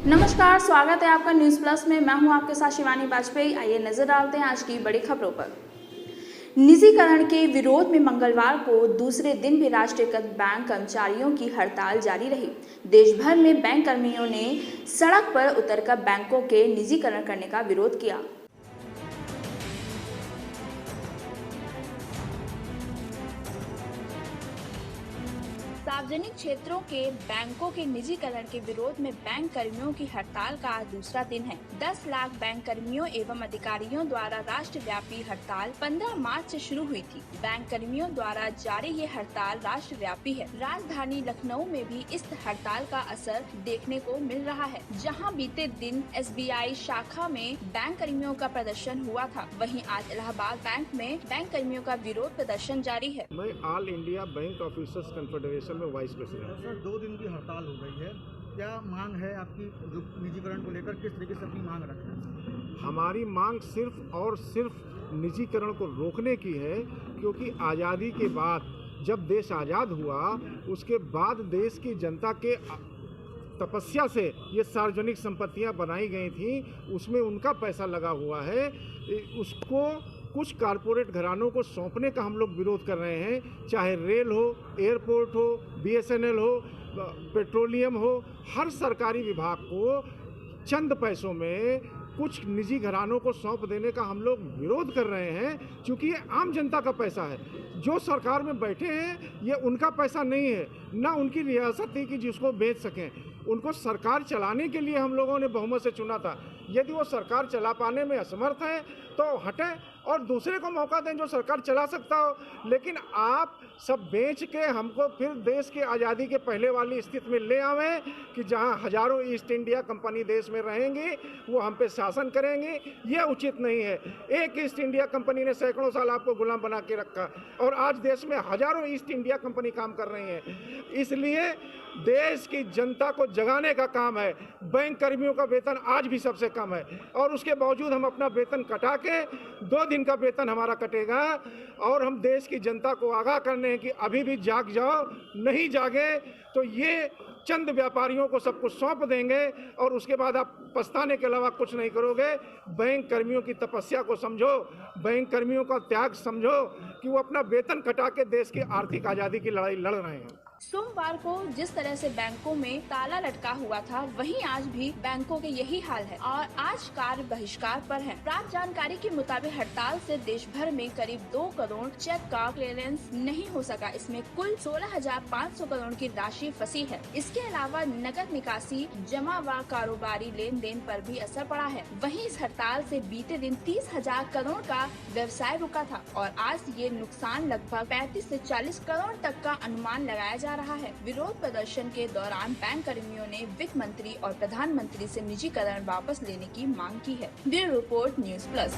नमस्कार, स्वागत है आपका न्यूज प्लस में। मैं हूं आपके साथ शिवानी वाजपेयी। आइए नजर डालते हैं आज की बड़ी खबरों पर। निजीकरण के विरोध में मंगलवार को दूसरे दिन भी राष्ट्रीयकृत बैंक कर्मचारियों की हड़ताल जारी रही। देश भर में बैंक कर्मियों ने सड़क पर उतरकर बैंकों के निजीकरण करने का विरोध किया। सार्वजनिक क्षेत्रों के बैंकों के निजीकरण के विरोध में बैंक कर्मियों की हड़ताल का आज दूसरा दिन है। 10 लाख बैंक कर्मियों एवं अधिकारियों द्वारा राष्ट्रव्यापी हड़ताल 15 मार्च से शुरू हुई थी। बैंक कर्मियों द्वारा जारी ये हड़ताल राष्ट्रव्यापी है। राजधानी लखनऊ में भी इस हड़ताल का असर देखने को मिल रहा है, जहां बीते दिन SBI शाखा में बैंक कर्मियों का प्रदर्शन हुआ था। वहीं आज इलाहाबाद बैंक में बैंक कर्मियों का विरोध प्रदर्शन जारी है। मैं all India bank officers confederation में वाइस प्रेसिडेंट। सर, 2 दिन की हड़ताल हो गई है, क्या मांग है आपकी? जो निजीकरण को लेकर किस तरीके से अपनी मांग रख रहे हैं? हमारी मांग सिर्फ और सिर्फ निजीकरण को रोकने की है, क्योंकि आज़ादी के बाद जब देश आज़ाद हुआ उसके बाद देश की जनता के तपस्या से ये सार्वजनिक संपत्तियां बनाई गई थी, उसमें उनका पैसा लगा हुआ है। उसको कुछ कारपोरेट घरानों को सौंपने का हम लोग विरोध कर रहे हैं। चाहे रेल हो, एयरपोर्ट हो, BSNL हो, पेट्रोलियम हो, हर सरकारी विभाग को चंद पैसों में कुछ निजी घरानों को सौंप देने का हम लोग विरोध कर रहे हैं, क्योंकि ये आम जनता का पैसा है। जो सरकार में बैठे हैं ये उनका पैसा नहीं है, ना उनकी रियासत है कि जिसको बेच सकें। उनको सरकार चलाने के लिए हम लोगों ने बहुमत से चुना था। यदि वो सरकार चला पाने में असमर्थ है तो हटें और दूसरे को मौका दें जो सरकार चला सकता हो। लेकिन आप सब बेच के हमको फिर देश की आज़ादी के पहले वाली स्थिति में ले आवें कि जहां हजारों ईस्ट इंडिया कंपनी देश में रहेंगी, वो हम पे शासन करेंगी, ये उचित नहीं है। एक ईस्ट इंडिया कंपनी ने सैकड़ों साल आपको गुलाम बना के रखा और आज देश में हजारों ईस्ट इंडिया कंपनी काम कर रही हैं। इसलिए देश की जनता को जगाने का काम है। बैंक कर्मियों का वेतन आज भी सबसे कम है और उसके बावजूद हम अपना वेतन कटा के 2 दिन का वेतन हमारा कटेगा और हम देश की जनता को आगाह करने हैं कि अभी भी जाग जाओ। नहीं जागे तो ये चंद व्यापारियों को सब कुछ सौंप देंगे और उसके बाद आप पछताने के अलावा कुछ नहीं करोगे। बैंक कर्मियों की तपस्या को समझो, बैंक कर्मियों का त्याग समझो कि वो अपना वेतन कटा के देश की आर्थिक आज़ादी की लड़ाई लड़ रहे हैं। सोमवार को जिस तरह से बैंकों में ताला लटका हुआ था, वहीं आज भी बैंकों के यही हाल है और आज कार्य बहिष्कार पर हैं। प्राप्त जानकारी के मुताबिक हड़ताल से देश भर में करीब 2 करोड़ चेक का क्लियरेंस नहीं हो सका। इसमें कुल 16,500 करोड़ की राशि फंसी है। इसके अलावा नकद निकासी, जमा व कारोबारी लेन देन पर भी असर पड़ा है। वहीं इस हड़ताल से बीते दिन 30,000 करोड़ का व्यवसाय रुका था और आज ये नुकसान लगभग 35 से 40 करोड़ तक का अनुमान लगाया जा रहा है। विरोध प्रदर्शन के दौरान बैंक कर्मियों ने वित्त मंत्री और प्रधानमंत्री से निजीकरण वापस लेने की मांग की है। Bureau report, news plus.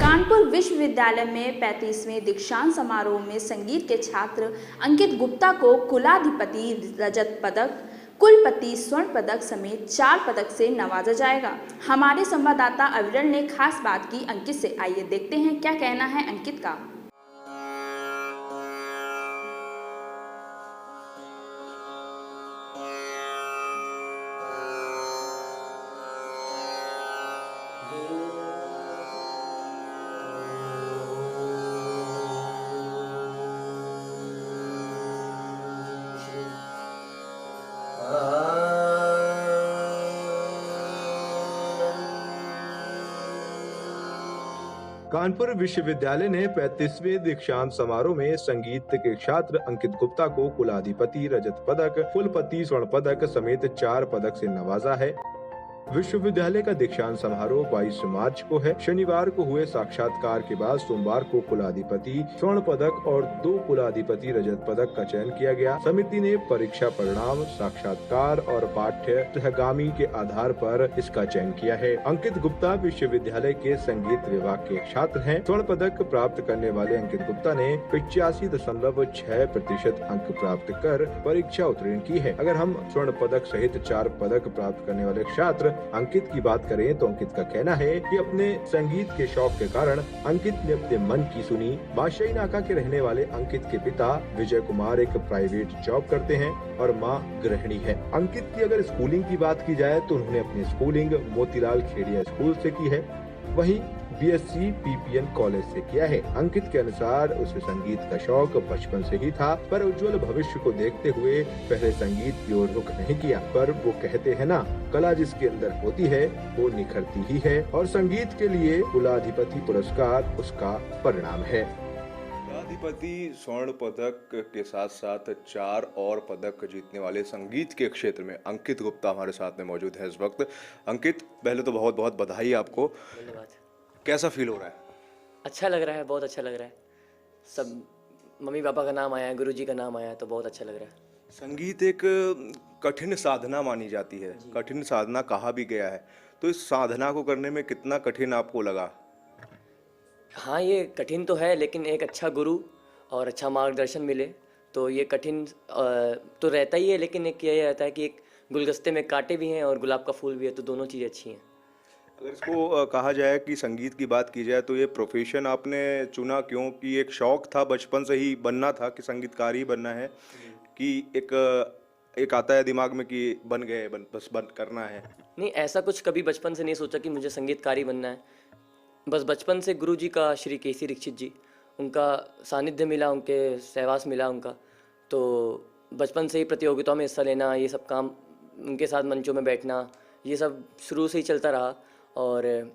Kanpur विश्वविद्यालय में 35वें दीक्षांत समारोह में संगीत के छात्र अंकित गुप्ता को कुलाधिपति रजत पदक, कुलपति स्वर्ण पदक समेत 4 पदक से नवाजा जाएगा। हमारे संवाददाता अविरल ने खास बात की अंकित से। आइए देखते हैं क्या कहना है अंकित का। कानपुर विश्वविद्यालय ने 35वें दीक्षांत समारोह में संगीत के छात्र अंकित गुप्ता को कुलाधिपति रजत पदक, कुलपति स्वर्ण पदक समेत 4 पदक से नवाजा है। विश्वविद्यालय का दीक्षांत समारोह 22 मार्च को है। शनिवार को हुए साक्षात्कार के बाद सोमवार को कुलाधिपति स्वर्ण पदक और 2 कुलाधिपति रजत पदक का चयन किया गया। समिति ने परीक्षा परिणाम, साक्षात्कार और पाठ्य सहगामी के आधार पर इसका चयन किया है। अंकित गुप्ता विश्वविद्यालय के संगीत विभाग के छात्र हैं। स्वर्ण पदक प्राप्त करने वाले अंकित गुप्ता ने 85.6% अंक प्राप्त कर परीक्षा उत्तीर्ण की है। अगर हम स्वर्ण पदक सहित 4 पदक प्राप्त करने वाले छात्र अंकित की बात करें तो अंकित का कहना है कि अपने संगीत के शौक के कारण अंकित ने अपने मन की सुनी। बादशाही नाका के रहने वाले अंकित के पिता विजय कुमार एक प्राइवेट जॉब करते हैं और मां गृहिणी है। अंकित की अगर स्कूलिंग की बात की जाए तो उन्होंने अपनी स्कूलिंग मोतीलाल खेड़िया स्कूल से की है, वहीं बीएससी पीपीएन कॉलेज से किया है। अंकित के अनुसार उसे संगीत का शौक बचपन से ही था, पर उज्जवल भविष्य को देखते हुए पहले संगीत की ओर रुख नहीं किया। पर वो कहते हैं ना, कला जिसके अंदर होती है वो निखरती ही है, और संगीत के लिए कुलाधिपति पुरस्कार उसका परिणाम है। कुलाधिपति स्वर्ण पदक के साथ साथ 4 और पदक जीतने वाले संगीत के क्षेत्र में अंकित गुप्ता हमारे साथ में मौजूद है इस वक्त। अंकित, पहले तो बहुत बहुत बधाई आपको। धन्यवाद। कैसा फील हो रहा है? अच्छा लग रहा है, बहुत अच्छा लग रहा है। सब मम्मी पापा का नाम आया है, गुरुजी का नाम आया है, तो बहुत अच्छा लग रहा है। संगीत एक कठिन साधना मानी जाती है, कठिन साधना कहा भी गया है। तो इस साधना को करने में कितना कठिन आपको लगा? हाँ, ये कठिन तो है, लेकिन एक अच्छा गुरु और अच्छा मार्गदर्शन मिले तो ये कठिन तो रहता ही है, लेकिन एक ये रहता है कि एक गुलदस्ते में कांटे भी हैं और गुलाब का फूल भी है, तो दोनों चीज़ें अच्छी हैं। अगर इसको कहा जाए कि संगीत की बात की जाए तो ये प्रोफेशन आपने चुना क्यों? कि एक शौक था बचपन से ही बनना था कि संगीतकार ही बनना है, कि एक आता है दिमाग में कि बन गए बस बन करना है? नहीं, ऐसा कुछ कभी बचपन से नहीं सोचा कि मुझे संगीतकार ही बनना है। बस बचपन से गुरुजी का, श्री केसी दीक्षित जी, उनका सानिध्य मिला, उनके सहवास मिला उनका, तो बचपन से ही प्रतियोगिताओं में हिस्सा लेना, ये सब काम, उनके साथ मंचों में बैठना, ये सब शुरू से ही चलता रहा। और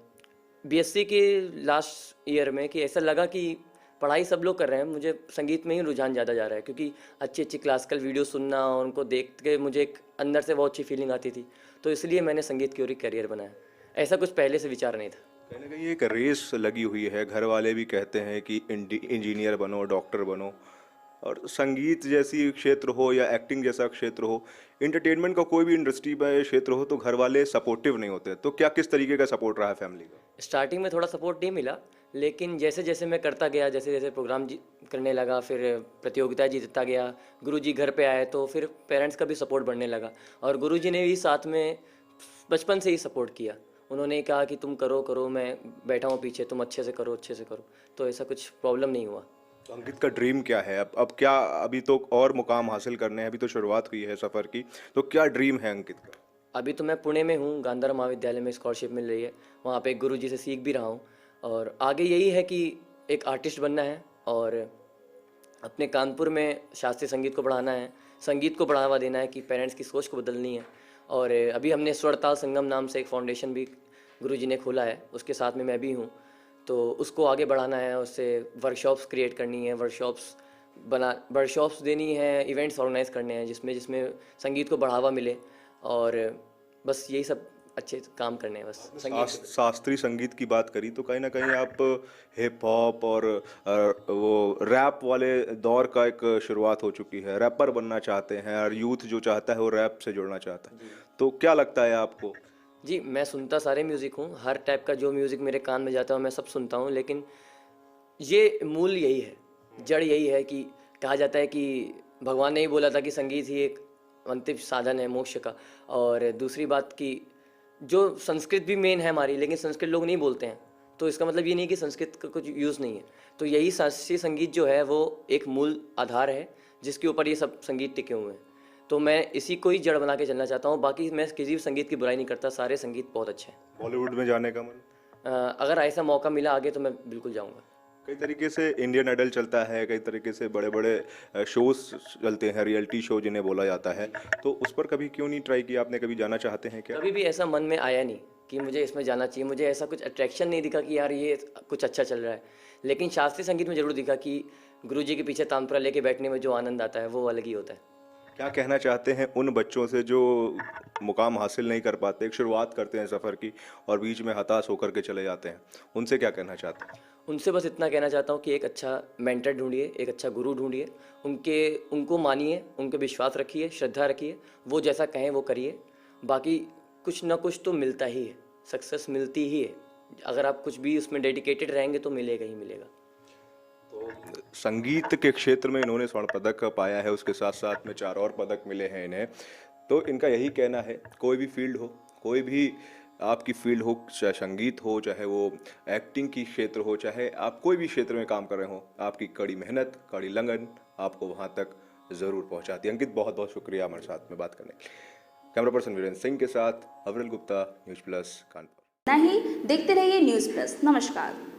बीएससी के लास्ट ईयर में कि ऐसा लगा कि पढ़ाई सब लोग कर रहे हैं, मुझे संगीत में ही रुझान ज़्यादा जा रहा है, क्योंकि अच्छी अच्छी क्लासिकल वीडियो सुनना और उनको देख के मुझे एक अंदर से बहुत अच्छी फीलिंग आती थी, तो इसलिए मैंने संगीत की ओर ही करियर बनाया। ऐसा कुछ पहले से विचार नहीं था। कहीं ना कहीं एक रेस लगी हुई है, घर वाले भी कहते हैं कि इंजीनियर बनो, डॉक्टर बनो, और संगीत जैसी क्षेत्र हो या एक्टिंग जैसा क्षेत्र हो, एंटरटेनमेंट का कोई भी इंडस्ट्री में क्षेत्र हो, तो घर वाले सपोर्टिव नहीं होते। तो क्या किस तरीके का सपोर्ट रहा है फैमिली का? स्टार्टिंग में थोड़ा सपोर्ट नहीं मिला, लेकिन जैसे जैसे मैं करता गया, जैसे जैसे प्रोग्राम करने लगा, फिर प्रतियोगिता जीतता गया, गुरुजी घर पे आए, तो फिर पेरेंट्स का भी सपोर्ट बढ़ने लगा। और गुरुजी ने भी साथ में बचपन से ही सपोर्ट किया। उन्होंने कहा कि तुम करो करो, मैं बैठा हूँ पीछे, तुम अच्छे से करो, अच्छे से करो, तो ऐसा कुछ प्रॉब्लम नहीं हुआ। तो अंकित का ड्रीम क्या है? अब क्या, अभी तो और मुकाम हासिल करने हैं, अभी तो शुरुआत हुई है सफ़र की, तो क्या ड्रीम है अंकित का? अभी तो मैं पुणे में हूँ, गांधार महाविद्यालय में स्कॉलरशिप मिल रही है, वहाँ पे गुरुजी से सीख भी रहा हूँ, और आगे यही है कि एक आर्टिस्ट बनना है और अपने कानपुर में शास्त्रीय संगीत को बढ़ाना है, संगीत को बढ़ावा देना है, कि पेरेंट्स की सोच को बदलनी है। और अभी हमने स्वरताल संगम नाम से एक फाउंडेशन भी गुरुजी ने खोला है, उसके साथ में मैं भी हूँ, तो उसको आगे बढ़ाना है, उससे वर्कशॉप्स क्रिएट करनी है, वर्कशॉप्स देनी है, इवेंट्स ऑर्गेनाइज करने हैं जिसमें संगीत को बढ़ावा मिले, और बस यही सब अच्छे काम करने हैं बस। शास्त्रीय संगीत की बात करी तो कहीं ना कहीं आप हिप हॉप और वो रैप वाले दौर का एक शुरुआत हो चुकी है, रैपर बनना चाहते हैं, और यूथ जो चाहता है वो रैप से जुड़ना चाहता है, तो क्या लगता है आपको? जी, मैं सुनता सारे म्यूज़िक हूँ, हर टाइप का जो म्यूज़िक मेरे कान में जाता है मैं सब सुनता हूँ, लेकिन ये मूल यही है, जड़ यही है कि कहा जाता है कि भगवान ने ही बोला था कि संगीत ही एक अंतिम साधन है मोक्ष का। और दूसरी बात कि जो संस्कृत भी मेन है हमारी, लेकिन संस्कृत लोग नहीं बोलते हैं, तो इसका मतलब ये नहीं कि संस्कृत का कुछ यूज़ नहीं है। तो यही शास्त्रीय संगीत जो है वो एक मूल आधार है जिसके ऊपर ये सब संगीत टिके हुए हैं, तो मैं इसी को ही जड़ बना के चलना चाहता हूँ। बाकी मैं किसी भी संगीत की बुराई नहीं करता, सारे संगीत बहुत अच्छे हैं। बॉलीवुड में जाने का मन? अगर ऐसा मौका मिला आगे तो मैं बिल्कुल जाऊँगा। कई तरीके से इंडियन आइडल चलता है, कई तरीके से बड़े बड़े शोज चलते हैं, रियलिटी शो जिन्हें बोला जाता है, तो उस पर कभी क्यों नहीं ट्राई किया आपने? कभी जाना चाहते हैं क्या? कभी भी ऐसा मन में आया नहीं कि मुझे इसमें जाना चाहिए, मुझे ऐसा कुछ अट्रैक्शन नहीं दिखा कि यार ये कुछ अच्छा चल रहा है। लेकिन शास्त्रीय संगीत में ज़रूर दिखा कि गुरुजी के पीछे तानपुरा लेके बैठने में जो आनंद आता है वो अलग ही होता है। क्या कहना चाहते हैं उन बच्चों से जो मुकाम हासिल नहीं कर पाते, एक शुरुआत करते हैं सफ़र की और बीच में हताश होकर के चले जाते हैं, उनसे क्या कहना चाहते हैं? उनसे बस इतना कहना चाहता हूँ कि एक अच्छा मेंटर ढूंढिए, एक अच्छा गुरु ढूंढिए, उनको मानिए, उनके विश्वास रखिए, श्रद्धा रखिए, वो जैसा कहें वो करिए। बाकी कुछ ना कुछ तो मिलता ही है, सक्सेस मिलती ही है। अगर आप कुछ भी उसमें डेडिकेटेड रहेंगे तो मिलेगा ही मिलेगा। तो संगीत के क्षेत्र में इन्होंने स्वर्ण पदक पाया है, उसके साथ साथ में 4 और पदक मिले हैं इन्हें। तो इनका यही कहना है, कोई भी फील्ड हो, कोई भी आपकी फील्ड हो, चाहे संगीत हो, चाहे वो एक्टिंग की क्षेत्र हो, चाहे आप कोई भी क्षेत्र में काम कर रहे हो, आपकी कड़ी मेहनत, कड़ी लगन आपको वहाँ तक ज़रूर पहुँचाती है। अंकित, बहुत बहुत शुक्रिया हमारे साथ में बात करने के लिए। कैमरा पर्सन वीरेंद्र सिंह के साथ अविरल गुप्ता, न्यूज़ प्लस कानपुर। नहीं, देखते रहिए न्यूज़ प्लस। नमस्कार।